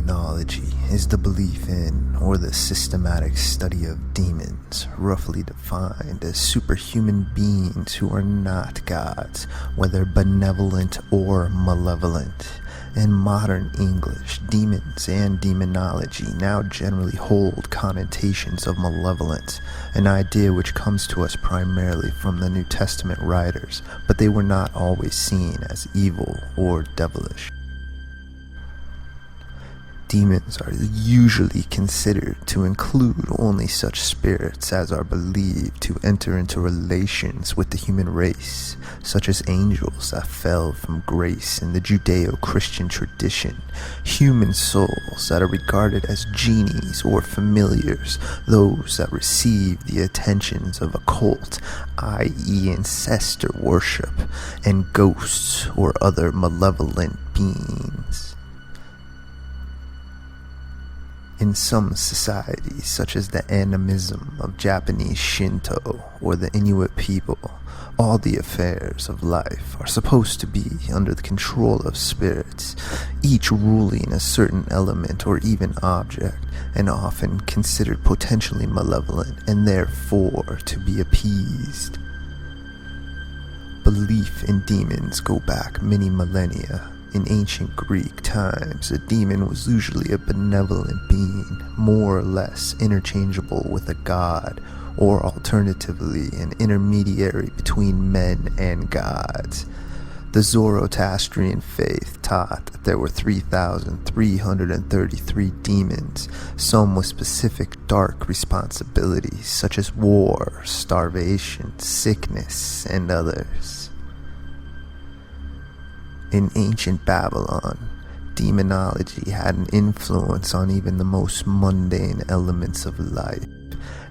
Demonology is the belief in or the systematic study of demons, roughly defined as superhuman beings who are not gods, whether benevolent or malevolent. In modern English, demons and demonology now generally hold connotations of malevolence, an idea which comes to us primarily from the New Testament writers, but they were not always seen as evil or devilish. Demons are usually considered to include only such spirits as are believed to enter into relations with the human race, such as angels that fell from grace in the Judeo-Christian tradition, human souls that are regarded as genies or familiars, those that receive the attentions of a cult, i.e. ancestor worship, and ghosts or other malevolent beings. In some societies, such as the animism of Japanese Shinto or the Inuit people, all the affairs of life are supposed to be under the control of spirits, each ruling a certain element or even object, and often considered potentially malevolent and therefore to be appeased. Belief in demons go back many millennia. In ancient Greek times, a demon was usually a benevolent being, more or less interchangeable with a god, or alternatively an intermediary between men and gods. The Zoroastrian faith taught that there were 3,333 demons, some with specific dark responsibilities such as war, starvation, sickness, and others. In ancient Babylon, demonology had an influence on even the most mundane elements of life,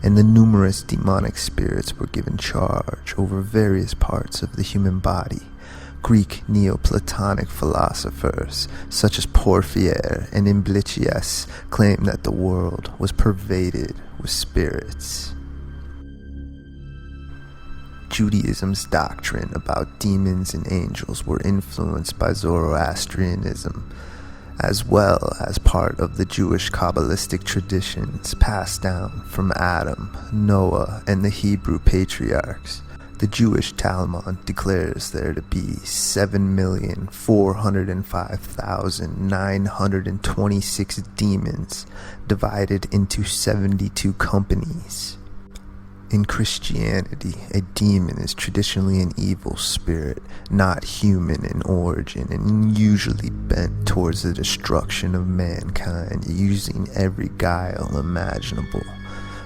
and the numerous demonic spirits were given charge over various parts of the human body. Greek Neoplatonic philosophers such as Porphyr and Imblychius claimed that the world was pervaded with spirits. Judaism's doctrine about demons and angels were influenced by Zoroastrianism, as well as part of the Jewish Kabbalistic traditions passed down from Adam, Noah, and the Hebrew patriarchs. The Jewish Talmud declares there to be 7,405,926 demons, divided into 72 companies. In Christianity, a demon is traditionally an evil spirit, not human in origin, and usually bent towards the destruction of mankind, using every guile imaginable.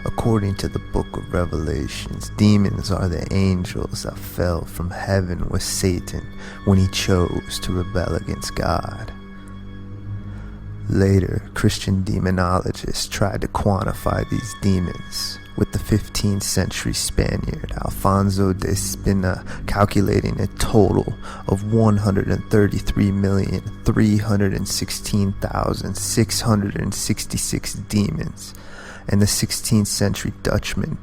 According to the Book of Revelations, demons are the angels that fell from heaven with Satan when he chose to rebel against God. Later, Christian demonologists tried to quantify these demons, with the 15th century Spaniard Alfonso de Spina calculating a total of 133,316,666 demons, and the 16th century Dutchman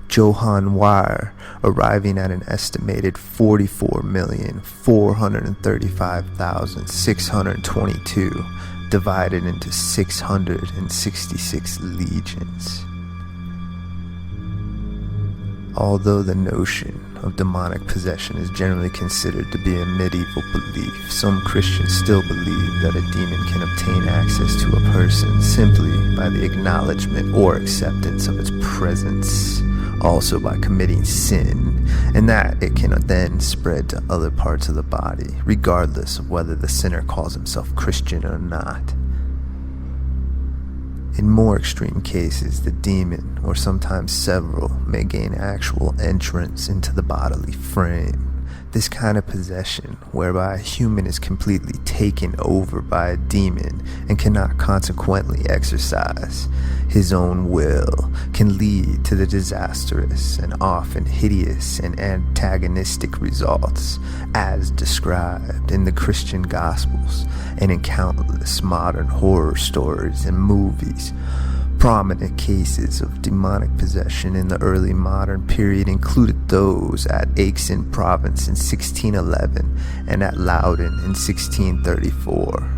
Johann Weyer arriving at an estimated 44,435,622, divided into 666 legions. Although the notion of demonic possession is generally considered to be a medieval belief, some Christians still believe that a demon can obtain access to a person simply by the acknowledgement or acceptance of its presence, also by committing sin, and that it can then spread to other parts of the body, regardless of whether the sinner calls himself Christian or not. In more extreme cases, the demon, or sometimes several, may gain actual entrance into the bodily frame. This kind of possession, whereby a human is completely taken over by a demon and cannot consequently exercise his own will, can lead to the disastrous and often hideous and antagonistic results as described in the Christian Gospels and in countless modern horror stories and movies. Prominent cases of demonic possession in the early modern period included those at Aixen province in 1611 and at Loudon in 1634.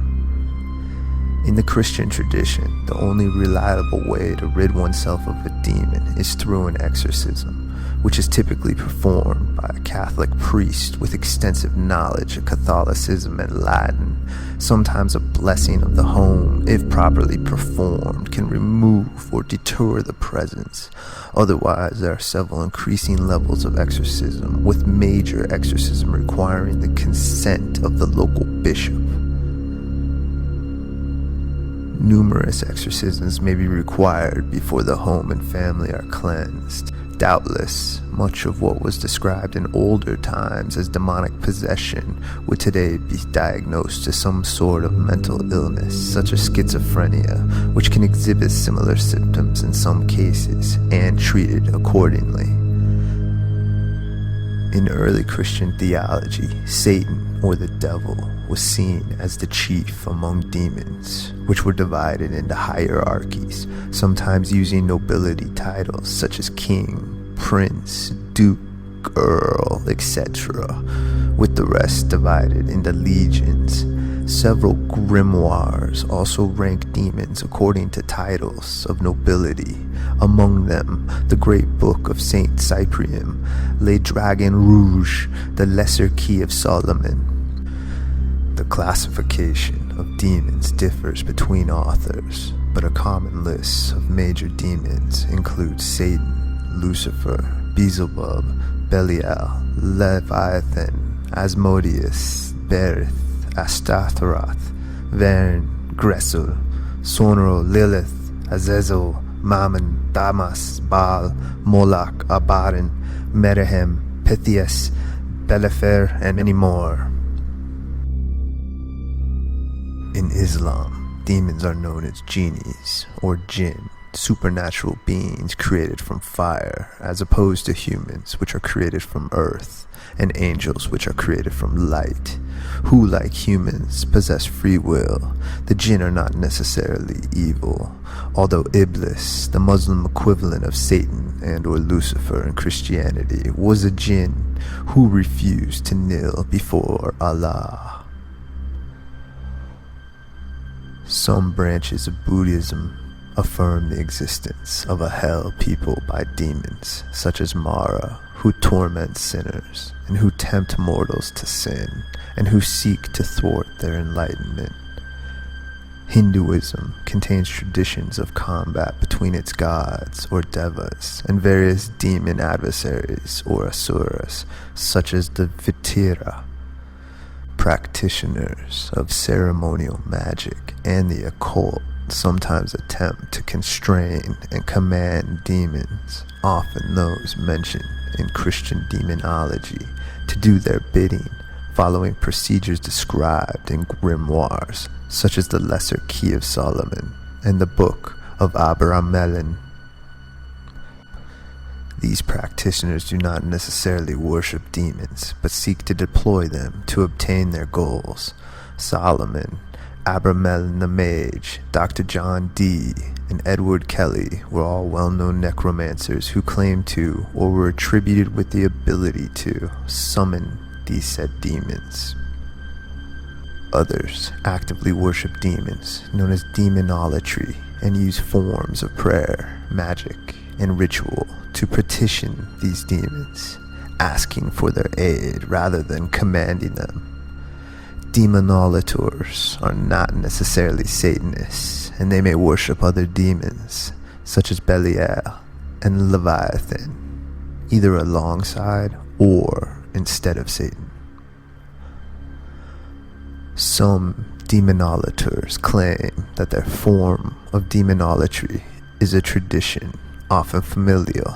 In the Christian tradition, the only reliable way to rid oneself of a demon is through an exorcism, which is typically performed by a Catholic priest with extensive knowledge of Catholicism and Latin. Sometimes a blessing of the home, if properly performed, can remove or deter the presence. Otherwise, there are several increasing levels of exorcism, with major exorcism requiring the consent of the local bishop. Numerous exorcisms may be required before the home and family are cleansed. Doubtless, much of what was described in older times as demonic possession would today be diagnosed as some sort of mental illness, such as schizophrenia, which can exhibit similar symptoms in some cases and treated accordingly. In early Christian theology, Satan, or the devil, was seen as the chief among demons, which were divided into hierarchies, sometimes using nobility titles such as king, prince, duke, earl, etc., with the rest divided into legions. Several grimoires also rank demons according to titles of nobility. Among them, the great book of Saint Cyprian, Le Dragon Rouge, the Lesser Key of Solomon. The classification of demons differs between authors, but a common list of major demons includes Satan, Lucifer, Beelzebub, Belial, Leviathan, Asmodeus, Berith, Ashtaroth, Vern, Gressel, Sonro, Lilith, Azazel, Mammon, Damas, Baal, Moloch, Abaddon, Merehem, Pythias, Belifer, and many more. In Islam, demons are known as genies, or jinn, supernatural beings created from fire, as opposed to humans, which are created from earth, and angels, which are created from light, who, like humans, possess free will. The jinn are not necessarily evil, although Iblis, the Muslim equivalent of Satan and or Lucifer in Christianity, was a jinn who refused to kneel before Allah. Some branches of Buddhism affirm the existence of a hell peopled by demons, such as Mara, who torment sinners, and who tempt mortals to sin, and who seek to thwart their enlightenment. Hinduism contains traditions of combat between its gods, or devas, and various demon adversaries, or asuras, such as the Vitira. Practitioners of ceremonial magic and the occult sometimes attempt to constrain and command demons, often those mentioned in Christian demonology, to do their bidding, following procedures described in grimoires such as the Lesser Key of Solomon and the Book of Abramelin. These practitioners do not necessarily worship demons, but seek to deploy them to obtain their goals. Solomon, Abramelin the Mage, Dr. John Dee, and Edward Kelly were all well-known necromancers who claimed to, or were attributed with the ability to, summon these said demons. Others actively worship demons, known as demonolatry, and use forms of prayer, magic, and ritual to petition these demons, asking for their aid rather than commanding them. Demonolators are not necessarily Satanists, and they may worship other demons, such as Belial and Leviathan, either alongside or instead of Satan. Some demonolators claim that their form of demonolatry is a tradition, often familial,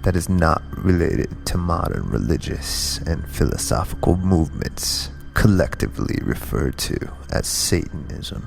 that is not related to modern religious and philosophical movements, collectively referred to as Satanism.